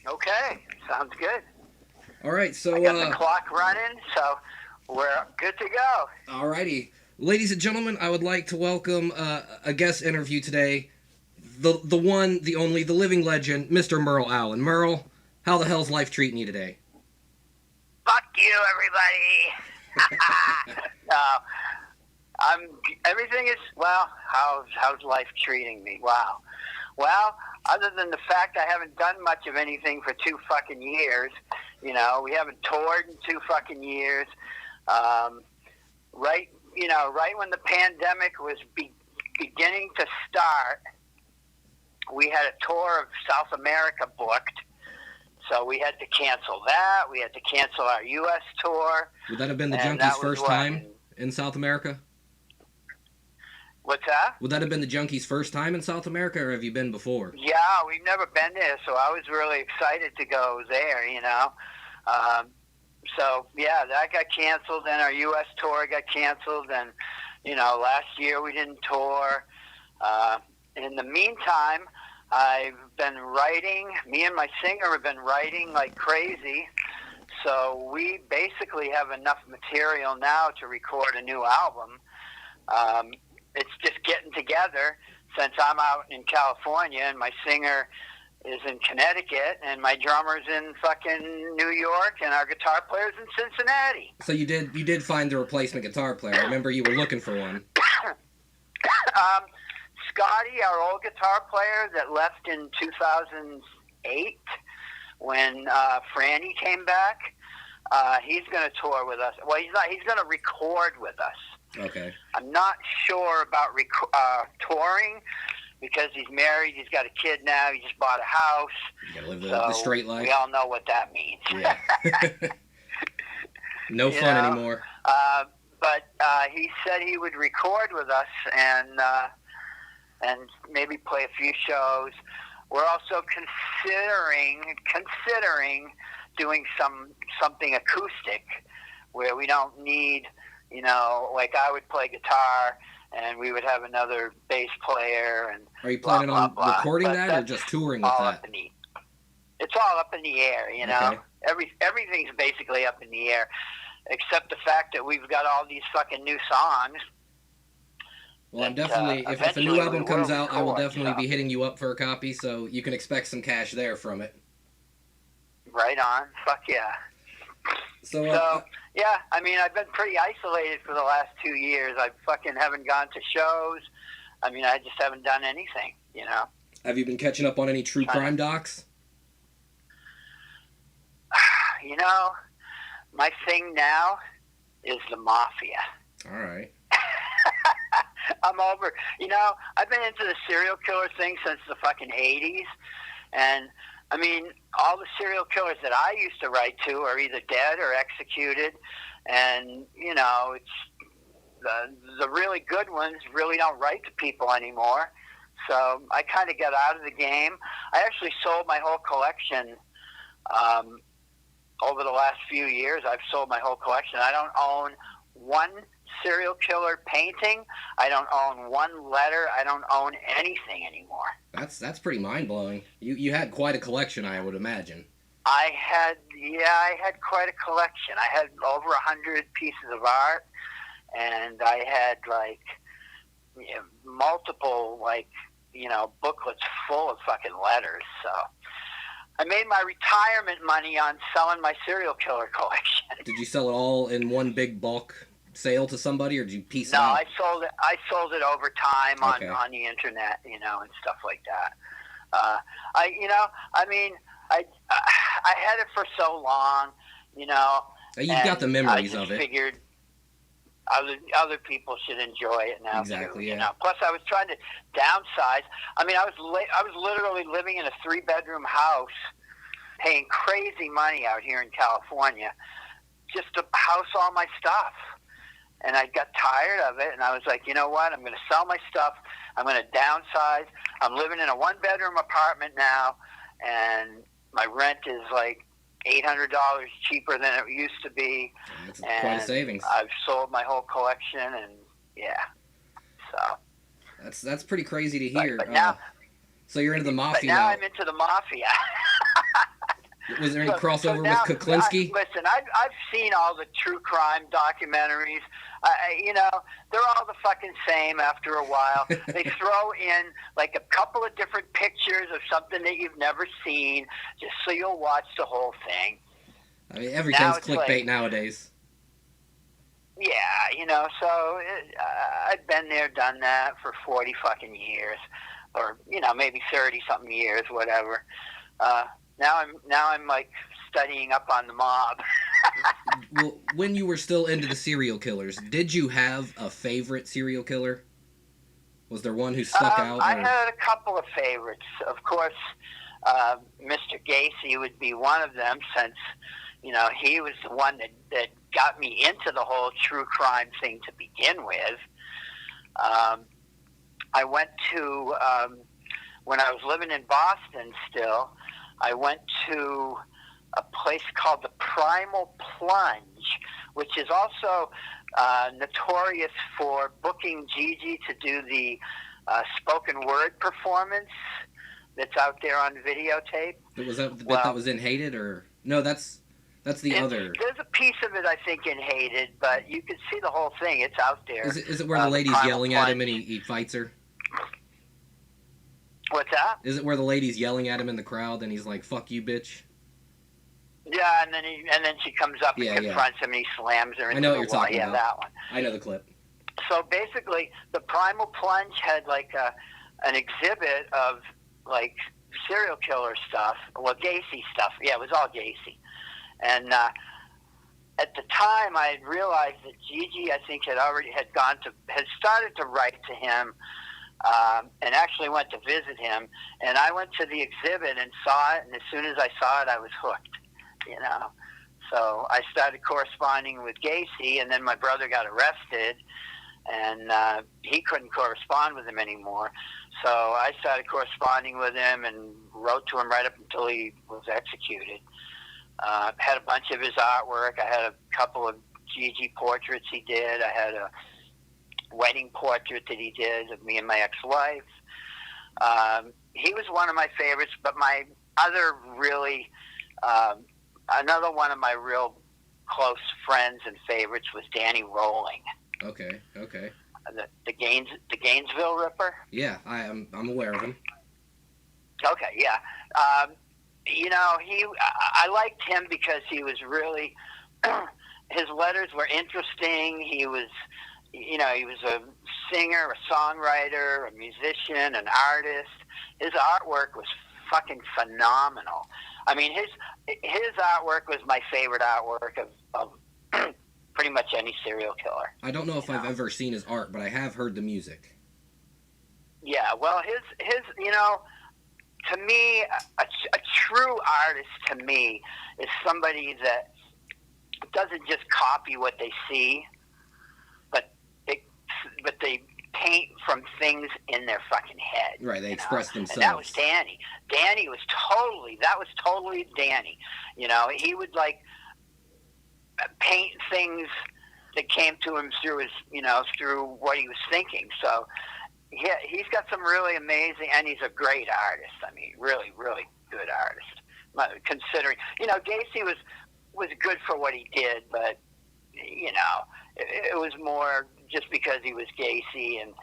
Okay, sounds good. All right, so I got the clock running, so we're good to go. alrighty, ladies and gentlemen, I would like to welcome a guest interview today. The one, the only, the living legend, Mr. Merle Allen. Merle, how the hell's life treating you today? Fuck you, everybody. uh, everything is, well, how's life treating me? Wow. Well, other than the fact I haven't done much of anything for 2 fucking years, we haven't toured in 2 fucking years. Right when the pandemic was beginning to start, we had a tour of South America booked. So we had to cancel that. We had to cancel our U.S. tour. Would that have been the Junkies' first time in South America? What's that? Would that have been the Junkies' first time in South America, or have you been before? Yeah, we've never been there, so I was really excited to go there, So, yeah, that got canceled, and our U.S. tour got canceled, and, last year we didn't tour. In the meantime, I've been writing. Me and my singer have been writing like crazy, so we basically have enough material now to record a new album. It's just getting together since I'm out in California and my singer is in Connecticut and my drummer's in fucking New York and our guitar player's in Cincinnati. So you did find the replacement guitar player. I remember you were looking for one. Scotty, our old guitar player that left in 2008 when Franny came back, he's going to tour with us. Well, he's not. He's going to record with us. Okay. I'm not sure about touring because he's married. He's got a kid now. He just bought a house. You got to live the straight life. We all know what that means. Yeah. No fun anymore. But he said he would record with us and maybe play a few shows. We're also considering doing something acoustic where we don't need, like I would play guitar and we would have another bass player and Are you planning blah, blah, on blah. recording But that or that's just touring with all that? up in the, it's all up in the air, Okay. Everything's basically up in the air, except the fact that we've got all these fucking new songs. Well, I'm definitely, if a new eventually album we comes will out, I will record, definitely so. be hitting you up for a copy, so you can expect some cash there from it. Right on. Fuck yeah. So, yeah, I mean, I've been pretty isolated for the last 2 years. I fucking haven't gone to shows. I mean, I just haven't done anything, have you been catching up on any true crime docs? My thing now is the mafia. All right. I'm over. I've been into the serial killer thing since the fucking 80s. And, I mean, all the serial killers that I used to write to are either dead or executed. And, it's the really good ones really don't write to people anymore. So I kind of got out of the game. I actually sold my whole collection over the last few years. I've sold my whole collection. I don't own one serial killer painting. I don't own one letter. I don't own anything anymore. That's pretty mind-blowing. You had quite a collection, I would imagine. I had quite a collection. I had over 100 pieces of art, and I had multiple booklets full of fucking letters. So I made my retirement money on selling my serial killer collection. Did you sell it all in one big bulk sale to somebody, or did you piece it out? No, I sold it over time Okay. on the internet, and stuff like that. I had it for so long, You've got the memories I of just it. figured other people should enjoy it now Exactly, too. yeah. Plus, I was trying to downsize. I mean, I was literally living in a 3-bedroom house, paying crazy money out here in California, just to house all my stuff. And I got tired of it, and I was like, you know what? I'm going to sell my stuff. I'm going to downsize. I'm living in a 1-bedroom apartment now, and my rent is like $800 cheaper than it used to be. That's quite a savings. I've sold my whole collection, and yeah. So That's pretty crazy to hear. But now, so you're into the mafia but now now. I'm into the mafia. Was there any crossover now, with Kuklinski? Listen, I've seen all the true crime documentaries. You know, they're all the fucking same after a while. They throw in like a couple of different pictures of something that you've never seen, just so you'll watch the whole thing. I mean, everything's clickbait like, nowadays. Yeah, you know, so I've been there, done that for 40 fucking years, or you know, maybe 30 something years, whatever. Now I'm like studying up on the mob. Well, when you were still into the serial killers, did you have a favorite serial killer? Was there one who stuck out? I had a couple of favorites. Of course, Mr. Gacy would be one of them, since you know he was the one that got me into the whole true crime thing to begin with. I went to when I was living in Boston still. I went to a place called the Primal Plunge, which is also notorious for booking Gigi to do the spoken word performance that's out there on videotape. Was that the bit that was in Hated, or no? That's the other. There's a piece of it, I think, in Hated, but you can see the whole thing. It's out there. Is it where the lady's yelling at him and he fights her? What's that? Is it where the lady's yelling at him in the crowd and he's like, "Fuck you, bitch"? Yeah, and then she comes up and confronts him and he slams her into the wall. I know what you're talking about. That one. I know the clip. So basically, the Primal Plunge had like an exhibit of like serial killer stuff, well, Gacy stuff. Yeah, it was all Gacy. And at the time, I had realized that Gigi, I think, had started to write to him, and actually went to visit him. And I went to the exhibit and saw it, and as soon as I saw it, I was hooked. You know, so I started corresponding with Gacy, and then my brother got arrested, and he couldn't correspond with him anymore. So I started corresponding with him and wrote to him right up until he was executed. Had a bunch of his artwork. I had a couple of Gigi portraits he did. I had a wedding portrait that he did of me and my ex-wife. He was one of my favorites, but my other really... another one of my real close friends and favorites was Danny Rolling. Okay. The Gainesville Ripper. Yeah, I'm aware of him. Okay, yeah. You know, I liked him because he was really his letters were interesting. He was a singer, a songwriter, a musician, an artist. His artwork was fucking phenomenal. I mean, his artwork was my favorite artwork of pretty much any serial killer. I don't know if I've ever seen his art, but I have heard the music. Yeah, well, his you know, to me, a true artist to me is somebody that doesn't just copy what they see, but they paint from things in their fucking head. Right, they express themselves. And that was Danny. That was totally Danny. You know, he would like paint things that came to him through what he was thinking. So yeah, he's got some really amazing, and he's a great artist. I mean, really, really good artist. Considering, you know, Gacy was good for what he did, but you know, it was more just because he was Gacy and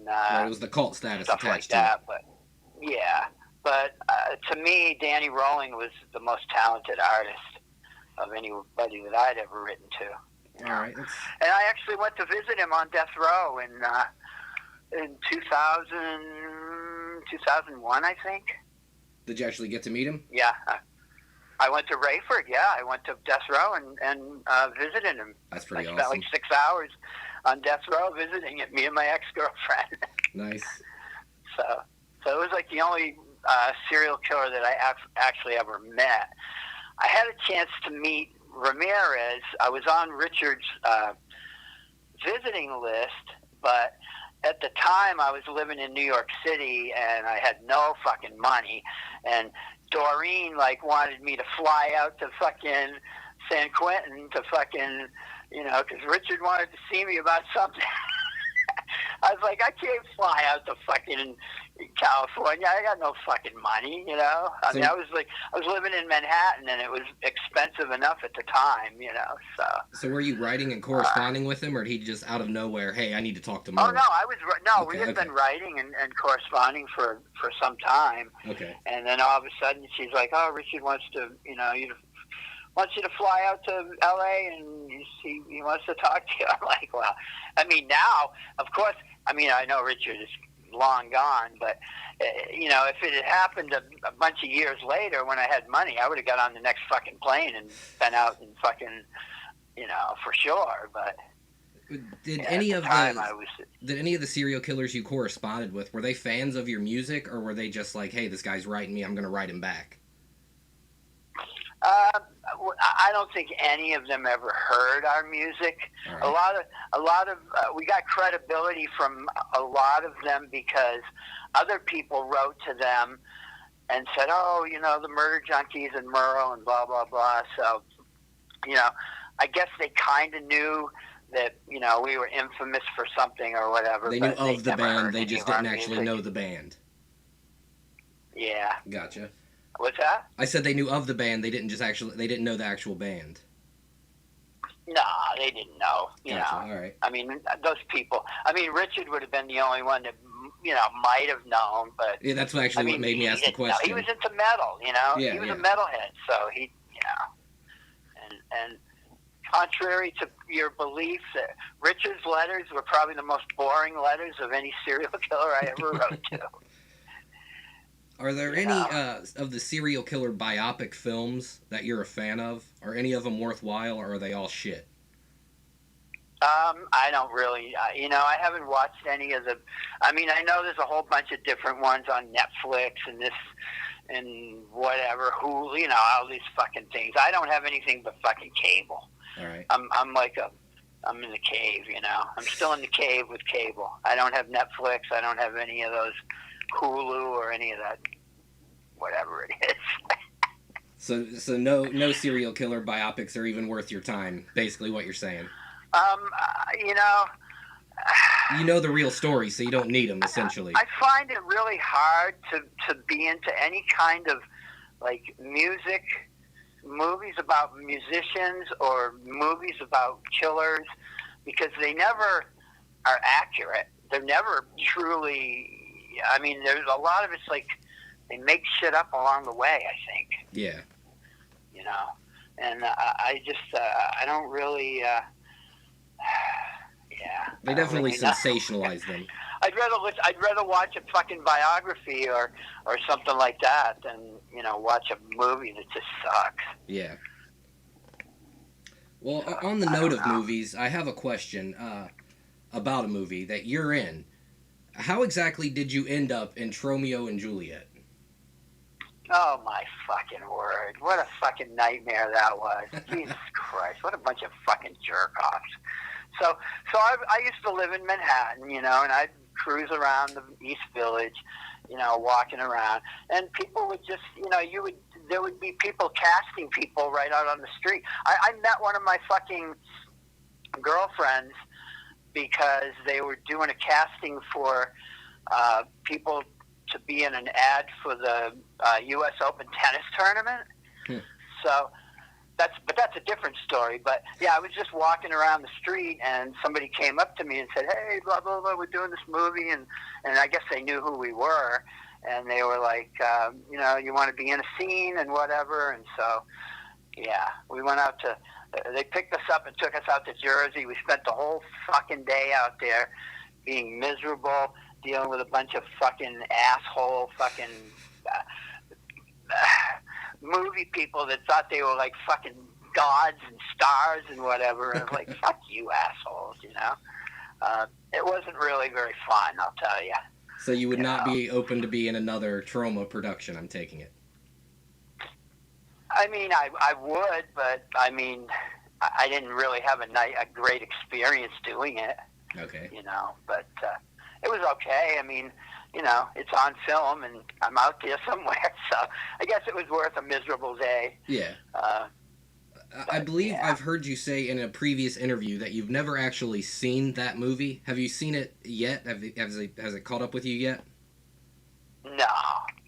it was the cult status stuff like that. But yeah, but to me, Danny Rolling was the most talented artist of anybody that I'd ever written to. All right. And I actually went to visit him on death row in 2001, I think. Did you actually get to meet him? Yeah. I went to Rayford, yeah. I went to death row and visited him. That's pretty awesome. I spent like 6 hours on death row visiting it, me and my ex-girlfriend. Nice. So it was like the only serial killer that I actually ever met. I had a chance to meet Ramirez. I was on Richard's visiting list, but at the time I was living in New York City and I had no fucking money, and Doreen like wanted me to fly out to fucking San Quentin to fucking, you know, because Richard wanted to see me about something. I I was like, I can't fly out to fucking California. I got no fucking money, you know. I mean, I was living in Manhattan, and it was expensive enough at the time, you know. So were you writing and corresponding with him, or did he just out of nowhere, hey, I need to talk to Merle? Oh no, we had been writing and corresponding for some time. Okay. And then all of a sudden, she's like, "Oh, Richard wants to, you know, wants you to fly out to L.A. and he wants to talk to you." I'm like, well, I mean, now, of course, I mean, I know Richard is long gone, but, you know, if it had happened a bunch of years later when I had money, I would have got on the next fucking plane and been out and fucking, you know, for sure. But did any of the serial killers you corresponded with, were they fans of your music, or were they just like, hey, this guy's writing me, I'm going to write him back? I don't think any of them ever heard our music. Right. A lot of we got credibility from a lot of them because other people wrote to them and said, "Oh, you know, the Murder Junkies and Merle and blah blah blah." So, you know, I guess they kind of knew that, you know, we were infamous for something or whatever. They knew of the band. They just didn't actually know the band. Yeah. Gotcha. What's that? I said they knew of the band. They didn't know the actual band. No, they didn't know. You know. All right. I mean, those people. I mean, Richard would have been the only one that, you know, might have known, but yeah, that's what what made me ask the question. He was into metal, you know. Yeah, he was a metalhead, so he, you know, and contrary to your belief, that Richard's letters were probably the most boring letters of any serial killer I ever wrote to. Are there any of the serial killer biopic films that you're a fan of? Are any of them worthwhile, or are they all shit? I don't really, you know, I haven't watched any of the, I mean, I know there's a whole bunch of different ones on Netflix and this and whatever, Hulu, you know, all these fucking things. I don't have anything but fucking cable. All right. I'm in the cave, you know. I'm still in the cave with cable. I don't have Netflix. I don't have any of those Hulu or any of that, whatever it is. So no serial killer biopics are even worth your time, basically what you're saying. You know... You know the real story, so you don't need them, essentially. I find it really hard to be into any kind of, like, music, movies about musicians or movies about killers, because they never are accurate. They're never truly... I mean, there's a lot of it's like they make shit up along the way, I think. Yeah. You know? And I just... I don't really... yeah. They definitely sensationalize them. I'd rather watch a fucking biography or something like that than, you know, watch a movie that just sucks. Yeah. Well, on the note of movies, I have a question about a movie that you're in. How exactly did you end up in Tromeo and Juliet? Oh, my fucking word. What a fucking nightmare that was. Jesus Christ. What a bunch of fucking jerk-offs. So I used to live in Manhattan, you know, and I'd cruise around the East Village, you know, walking around. And people would just, you know, there would be people casting people right out on the street. I met one of my fucking girlfriends because they were doing a casting for people to be in an ad for the U.S. Open tennis tournament. So that's a different story. But yeah, I was just walking around the street and somebody came up to me and said, "Hey, blah blah blah, we're doing this movie," and I guess they knew who we were, and they were like, you know, you want to be in a scene and whatever. And so yeah, we went out to. They picked us up and took us out to Jersey. We spent the whole fucking day out there, being miserable, dealing with a bunch of fucking asshole fucking movie people that thought they were like fucking gods and stars and whatever. And like, fuck you assholes, you know. It wasn't really very fun, I'll tell you. So you would not be open to be in another Troma production, I'm taking it. I mean, I would, but I mean, I didn't really have a great experience doing it. Okay. You know, but it was okay. I mean, you know, it's on film and I'm out there somewhere, so I guess it was worth a miserable day. Yeah. I believe yeah. I've heard you say in a previous interview that you've never actually seen that movie. Have you seen it yet? Has it caught up with you yet? No,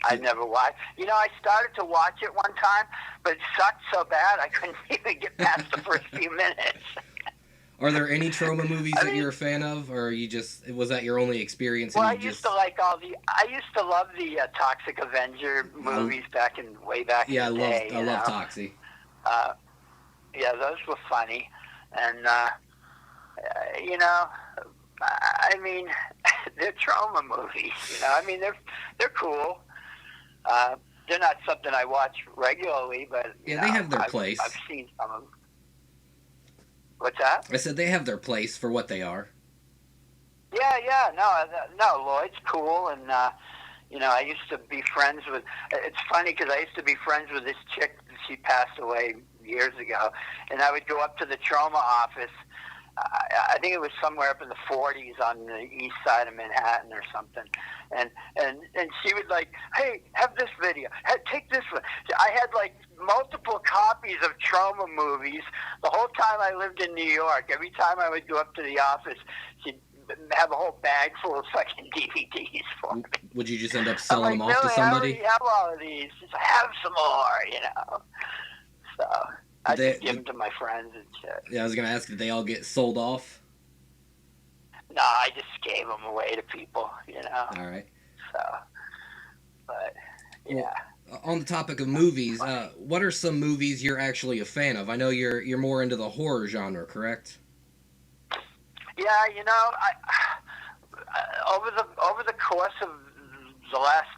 I never watched. You know, I started to watch it one time, but it sucked so bad I couldn't even get past the first few minutes. Are there any Troma movies I that mean, you're a fan of, or was that your only experience well, and I you used just... to like I used to love the Toxic Avenger movies way back in Yeah, the day. I love Toxie. Uh, yeah, those were funny, and you know, I mean, they're Troma movies. You know, I mean, they're cool. They're not something I watch regularly, but yeah, they have their I've place. seen some of them. What's that? I said they have their place for what they are. Yeah, no, Lloyd's cool, and you know, I used to be friends with. It's funny because I used to be friends with this chick. She passed away years ago, and I would go up to the Troma office. I think it was somewhere up in the 40s on the east side of Manhattan or something, and she would like, hey, have this video, take this one. I had like multiple copies of Troma movies the whole time I lived in New York. Every time I would go up to the office, she'd have a whole bag full of fucking DVDs for me. Would you just end up selling them like, off to really, somebody? I already have all of these. Just have some more, you know. So I just give them to my friends and shit. Yeah, I was gonna ask, did they all get sold off? No, I just gave them away to people, you know. All right. So, but yeah. Well, on the topic of movies, what are some movies you're actually a fan of? I know you're more into the horror genre, correct? Yeah, you know, over the course of the last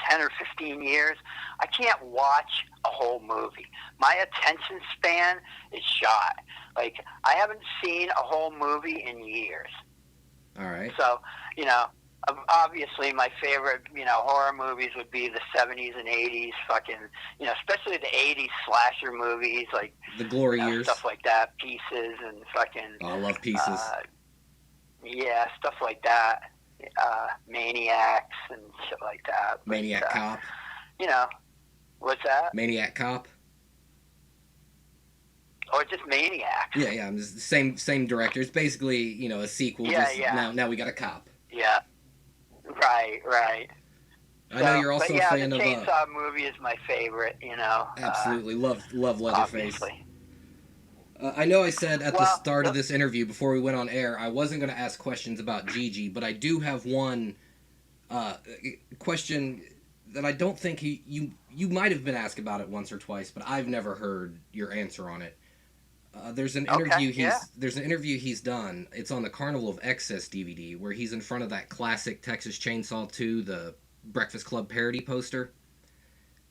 10 or 15 years, I can't watch a whole movie. My attention span is shot. Like, I haven't seen a whole movie in years. All right. So, you know, obviously my favorite, you know, horror movies would be the 70s and 80s fucking, you know, especially the 80s slasher movies, like the glory years. Stuff like that, Pieces and fucking... Oh, I love Pieces. Yeah, stuff like that. Maniacs and shit like that. But, Maniac Cop. You know, what's that? Maniac Cop. Or just Maniacs. Yeah, I'm just same directors. Basically, you know, a sequel. Yeah. Now we got a cop. Yeah. Right. I know you're also a fan the of. Chainsaw movie is my favorite. You know. Absolutely, love Leatherface. Obviously. I know I said at the start of this interview, before we went on air, I wasn't going to ask questions about Gigi, but I do have one question that I don't think you might have been asked about it once or twice, but I've never heard your answer on it. There's an interview he's done. It's on the Carnival of Excess DVD, where he's in front of that classic Texas Chainsaw 2, the Breakfast Club parody poster.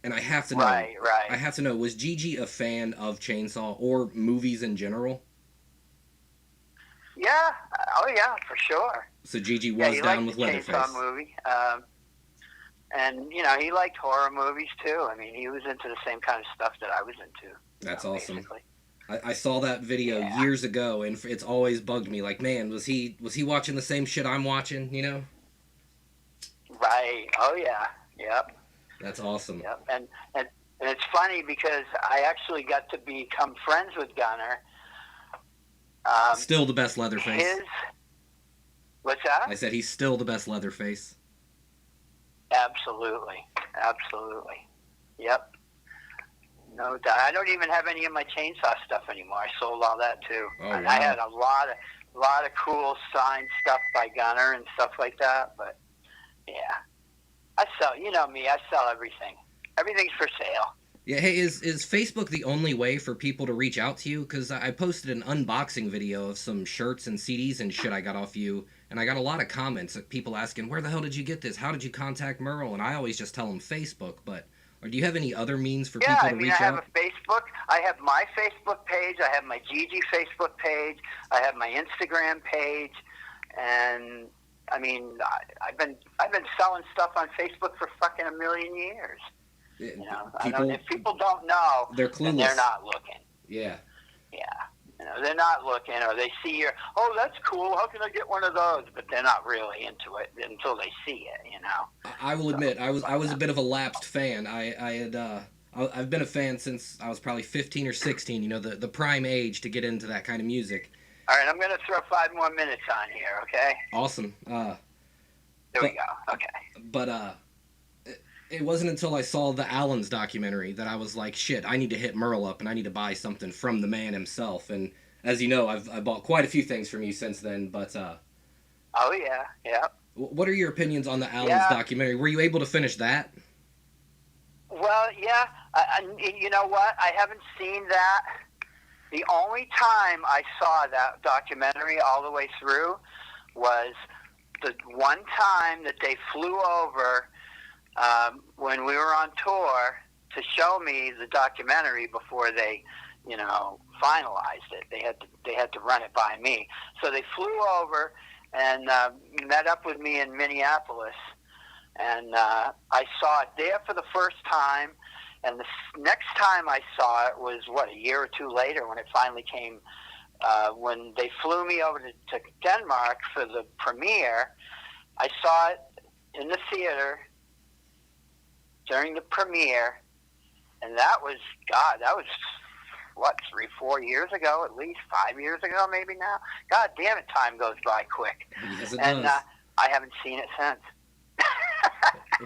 And I have to know. Right. I have to know, was Gigi a fan of Chainsaw or movies in general? Yeah. Oh yeah, for sure. So Gigi was down with Leatherface. Chainsaw movie. And you know, he liked horror movies too. I mean, he was into the same kind of stuff that I was into. That's awesome. Basically. I saw that video years ago, and it's always bugged me. Like, man, was he watching the same shit I'm watching? You know? Right. Oh yeah. Yep. That's awesome. Yep. And it's funny because I actually got to become friends with Gunner. Still the best Leatherface. What's that? I said he's still the best Leatherface. Absolutely. Yep. No doubt. I don't even have any of my chainsaw stuff anymore. I sold all that too. Oh, and wow. I had a lot of cool signed stuff by Gunner and stuff like that. But yeah, I sell. You know me. I sell everything. Everything's for sale. Yeah. Hey, is Facebook the only way for people to reach out to you? Because I posted an unboxing video of some shirts and CDs and shit I got off you, and I got a lot of comments of people asking, "Where the hell did you get this? How did you contact Merle?" And I always just tell them Facebook, but. Or do you have any other means for people to reach out? I have a Facebook. I have my Facebook page. I have my Gigi Facebook page. I have my Instagram page, and I mean, I've been selling stuff on Facebook for fucking a million years. You know, if people don't know, they're clueless. Then they're not looking. Yeah. You know, they're not looking, or they see your, oh, that's cool. How can I get one of those? But they're not really into it until they see it. You know. I will admit, I was a bit of a lapsed fan. I I've been a fan since I was probably 15 or 16. You know, the prime age to get into that kind of music. All right, I'm going to throw 5 more minutes on here, okay? Awesome. There we go. Okay. But it wasn't until I saw the Allins documentary that I was like, shit, I need to hit Merle up and I need to buy something from the man himself. And as you know, I bought quite a few things from you since then. But oh yeah. What are your opinions on the Allins documentary? Were you able to finish that? Well, yeah. You know what? I haven't seen that. The only time I saw that documentary all the way through was the one time that they flew over when we were on tour to show me the documentary before they, finalized it. They had to run it by me. So they flew over and met up with me in Minneapolis, and I saw it there for the first time. And the next time I saw it was, a year or two later when it finally came, when they flew me over to Denmark for the premiere. I saw it in the theater during the premiere, and that was, 3-4 years ago, at least 5 years ago, maybe now. God damn it, time goes by quick. Yes, it and does. I haven't seen it since.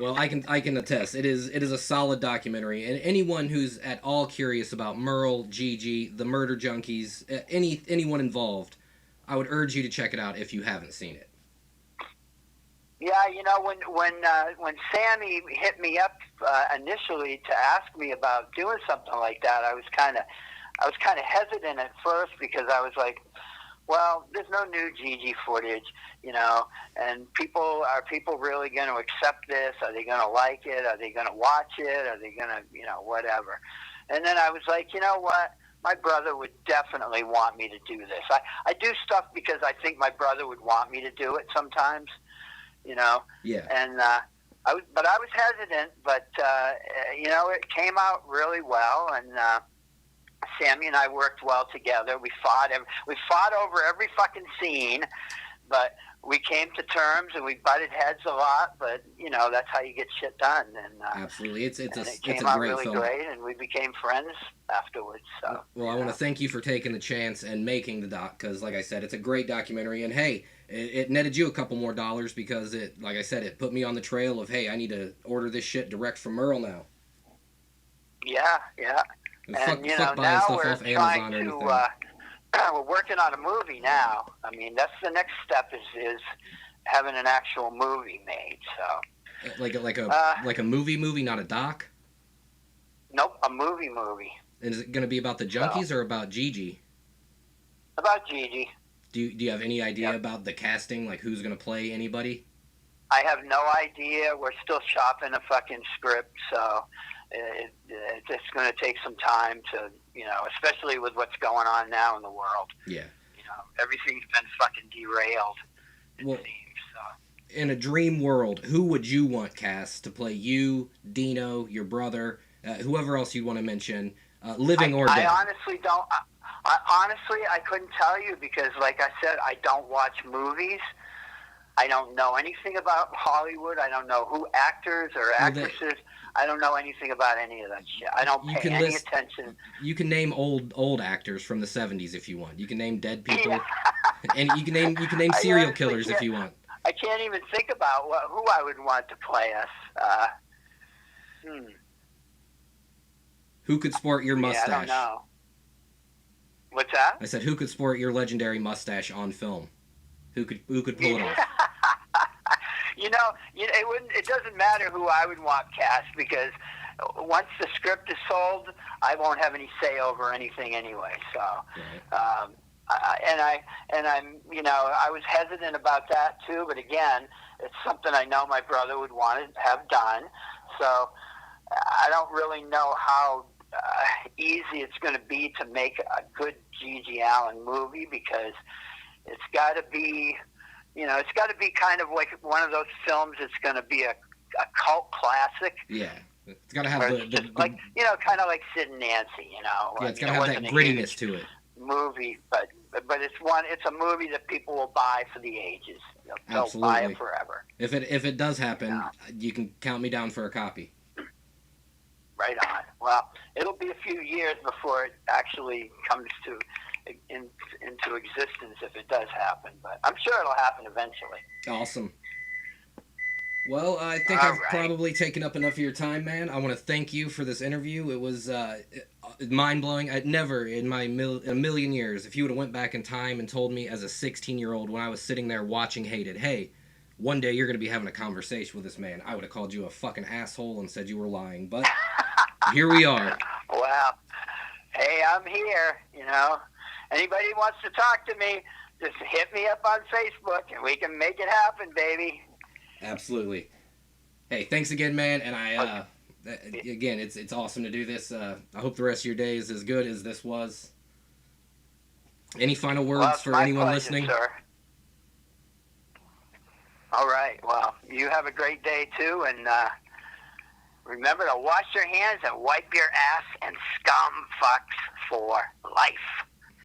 Well, I can attest. It is a solid documentary, and anyone who's at all curious about Merle, Gigi, the Murder Junkies, anyone involved, I would urge you to check it out if you haven't seen it. Yeah, when Sammy hit me up initially to ask me about doing something like that, I was kind of hesitant at first because I was like, well, there's no new Gigi footage, and are people really going to accept this? Are they going to like it? Are they going to watch it? Are they going to, whatever? And then I was like, you know what? My brother would definitely want me to do this. I do stuff because I think my brother would want me to do it sometimes, Yeah. And I was hesitant, but it came out really well, and Sammy and I worked well together. We fought over every fucking scene, but we came to terms and we butted heads a lot. But that's how you get shit done. And absolutely, it came out really great, and we became friends afterwards. So well, I want to thank you for taking the chance and making the doc, because like I said, it's a great documentary, and hey, it netted you a couple more dollars because like I said, it put me on the trail of, hey, I need to order this shit direct from Merle now. Yeah. And fuck buying now stuff we're off trying Amazon or to. anything. We're working on a movie now. I mean, that's the next step is having an actual movie made. So like a movie, not a doc. Nope, a movie. And is it going to be about the Junkies or about Gigi? About Gigi. Do you have any idea about the casting? Like who's going to play anybody? I have no idea. We're still shopping a fucking script, so it's just going to take some time to, especially with what's going on now in the world. Yeah. Everything's been fucking derailed, it seems. So. In a dream world, who would you want cast to play you, Dino, your brother, whoever else you want to mention, living or dead? I honestly don't. I couldn't tell you because, like I said, I don't watch movies. I don't know anything about Hollywood. I don't know who actors or actresses. I don't know anything about any of that shit. I don't pay any attention. You can name old actors from the 70s if you want. You can name dead people, and you can name serial killers if you want. I can't even think about who I would want to play us. Who could sport your mustache? I don't know. What's that? I said, who could sport your legendary mustache on film? Who could pull it off? It doesn't matter who I would want cast because once the script is sold, I won't have any say over anything anyway. So, right. I was hesitant about that too. But again, it's something I know my brother would want to have done. So I don't really know how easy it's going to be to make a good Gigi Allen movie because it's got to be. It's got to be kind of like one of those films that's going to be a cult classic. Yeah. It's got to have the like, kind of like Sid and Nancy, Yeah, it's got to have that grittiness to it. Movie, but it's a movie that people will buy for the ages. They'll Absolutely. buy it forever. If it does happen, you can count me down for a copy. Right on. Well, it'll be a few years before it actually comes into existence if it does happen, but I'm sure it'll happen eventually. Awesome. Well, I think I've probably taken up enough of your time, man. I want to thank you for this interview. It was mind-blowing. I'd never in my a million years, if you would have went back in time and told me as a 16-year-old when I was sitting there watching Hated, hey, one day you're going to be having a conversation with this man, I would have called you a fucking asshole and said you were lying. But here we are. Well, hey, I'm here, you know. Anybody wants to talk to me, just hit me up on Facebook and we can make it happen, baby. Absolutely. Hey, thanks again, man. And again, it's awesome to do this. I hope the rest of your day is as good as this was. Any final words for anyone listening? Sir. All right. Well, you have a great day too, and remember to wash your hands and wipe your ass and scum fucks for life.